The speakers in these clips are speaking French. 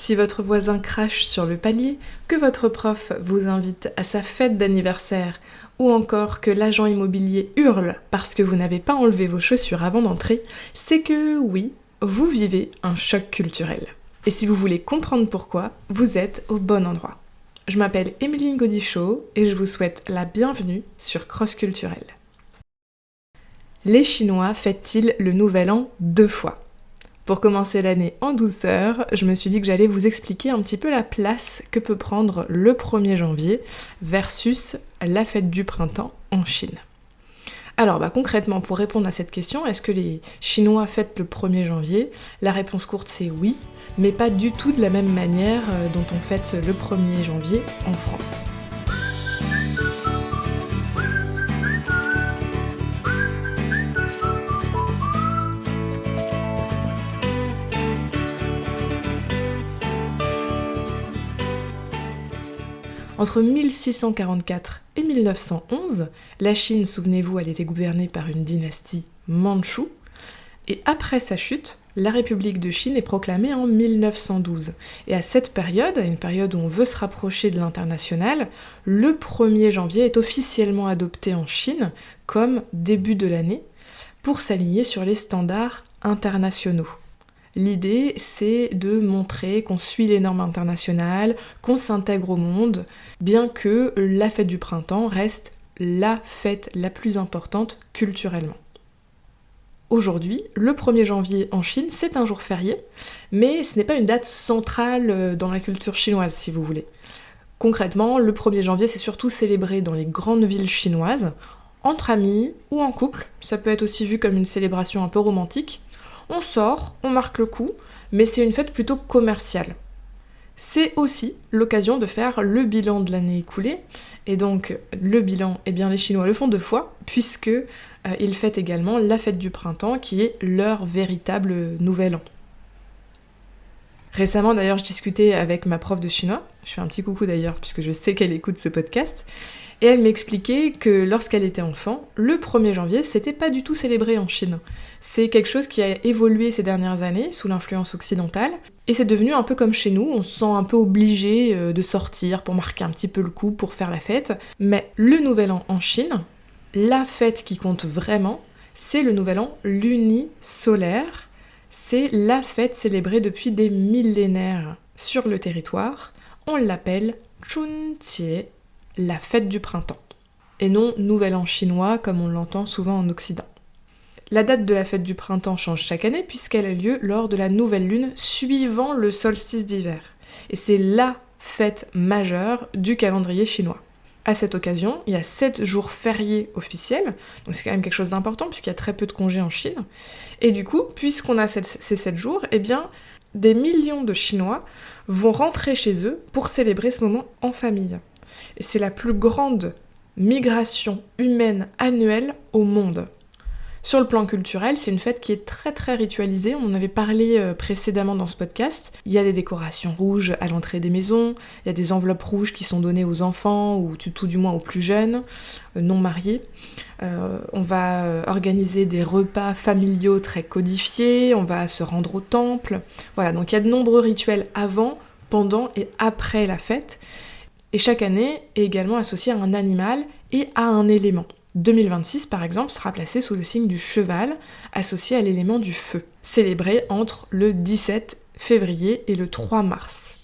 Si votre voisin crache sur le palier, que votre prof vous invite à sa fête d'anniversaire, ou encore que l'agent immobilier hurle parce que vous n'avez pas enlevé vos chaussures avant d'entrer, c'est que oui, vous vivez un choc culturel. Et si vous voulez comprendre pourquoi, vous êtes au bon endroit. Je m'appelle Emeline Godichaud et je vous souhaite la bienvenue sur Cross Culturel. Les Chinois fêtent-ils le Nouvel An 2 fois ? Pour commencer l'année en douceur, je me suis dit que j'allais vous expliquer un petit peu la place que peut prendre le 1er janvier versus la fête du printemps en Chine. Alors concrètement, pour répondre à cette question, est-ce que les Chinois fêtent le 1er janvier ? La réponse courte c'est oui, mais pas du tout de la même manière dont on fête le 1er janvier en France. Entre 1644 et 1911, la Chine, souvenez-vous, elle était gouvernée par une dynastie mandchoue, et après sa chute, la République de Chine est proclamée en 1912. Et à cette période, à une période où on veut se rapprocher de l'international, le 1er janvier est officiellement adopté en Chine comme début de l'année pour s'aligner sur les standards internationaux. L'idée, c'est de montrer qu'on suit les normes internationales, qu'on s'intègre au monde, bien que la fête du printemps reste la fête la plus importante culturellement. Aujourd'hui, le 1er janvier en Chine, c'est un jour férié, mais ce n'est pas une date centrale dans la culture chinoise, si vous voulez. Concrètement, le 1er janvier, c'est surtout célébré dans les grandes villes chinoises, entre amis ou en couple. Ça peut être aussi vu comme une célébration un peu romantique. On sort, on marque le coup, mais c'est une fête plutôt commerciale. C'est aussi l'occasion de faire le bilan de l'année écoulée, et donc le bilan, les Chinois le font 2 fois, puisque ils fêtent également la fête du printemps, qui est leur véritable nouvel an. Récemment d'ailleurs, je discutais avec ma prof de chinois, je fais un petit coucou d'ailleurs, puisque je sais qu'elle écoute ce podcast, et elle m'expliquait que lorsqu'elle était enfant, le 1er janvier, c'était pas du tout célébré en Chine. C'est quelque chose qui a évolué ces dernières années, sous l'influence occidentale, et c'est devenu un peu comme chez nous, on se sent un peu obligé de sortir pour marquer un petit peu le coup, pour faire la fête. Mais le Nouvel An en Chine, la fête qui compte vraiment, c'est le Nouvel An lunisolaire. C'est la fête célébrée depuis des millénaires sur le territoire. On l'appelle Chunjie, la fête du printemps, et non Nouvel An chinois comme on l'entend souvent en Occident. La date de la fête du printemps change chaque année puisqu'elle a lieu lors de la nouvelle lune suivant le solstice d'hiver. Et c'est la fête majeure du calendrier chinois. À cette occasion, il y a 7 jours fériés officiels, donc c'est quand même quelque chose d'important puisqu'il y a très peu de congés en Chine. Et du coup, puisqu'on a ces 7 jours, des millions de Chinois vont rentrer chez eux pour célébrer ce moment en famille. Et c'est la plus grande migration humaine annuelle au monde. Sur le plan culturel, c'est une fête qui est très très ritualisée, on en avait parlé précédemment dans ce podcast. Il y a des décorations rouges à l'entrée des maisons, il y a des enveloppes rouges qui sont données aux enfants, ou tout du moins aux plus jeunes, non mariés. On va organiser des repas familiaux très codifiés, on va se rendre au temple. Voilà, donc il y a de nombreux rituels avant, pendant et après la fête. Et chaque année est également associée à un animal et à un élément. 2026, par exemple, sera placé sous le signe du cheval, associé à l'élément du feu, célébré entre le 17 février et le 3 mars.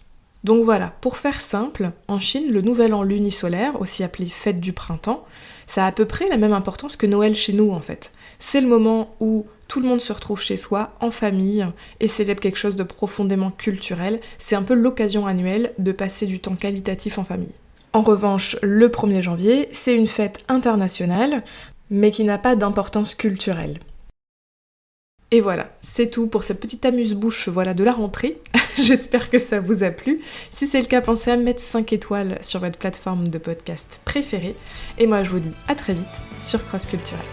Donc voilà, pour faire simple, en Chine, le Nouvel An lunisolaire, aussi appelé fête du printemps, ça a à peu près la même importance que Noël chez nous en fait. C'est le moment où tout le monde se retrouve chez soi, en famille, et célèbre quelque chose de profondément culturel. C'est un peu l'occasion annuelle de passer du temps qualitatif en famille. En revanche, le 1er janvier, c'est une fête internationale, mais qui n'a pas d'importance culturelle. Et voilà, c'est tout pour cette petite amuse-bouche de la rentrée. J'espère que ça vous a plu. Si c'est le cas, pensez à me mettre 5 étoiles sur votre plateforme de podcast préférée. Et moi, je vous dis à très vite sur Cross Culturel.